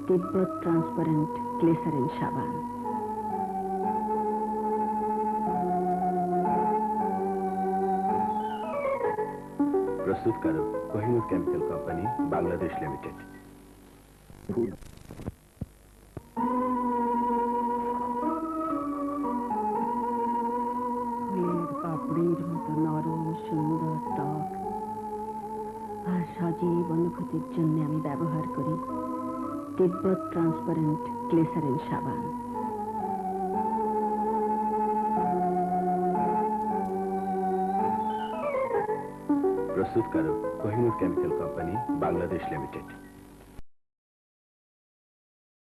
তিব্বত transparent glycerine সাবান। প্রস্তুতকারক Kohinoor chemical company, Bangladesh limited. ফুলের পাপড়ির মতো নরম, সুন্দর ত্বক আর সজীব অনুভূতির জন্য আমি ব্যবহার করি তিব্বত ট্রান্সপারেন্ট গ্লিসারিন সাবান। প্রস্তুতকারক Kohinoor chemical company, Bangladesh limited.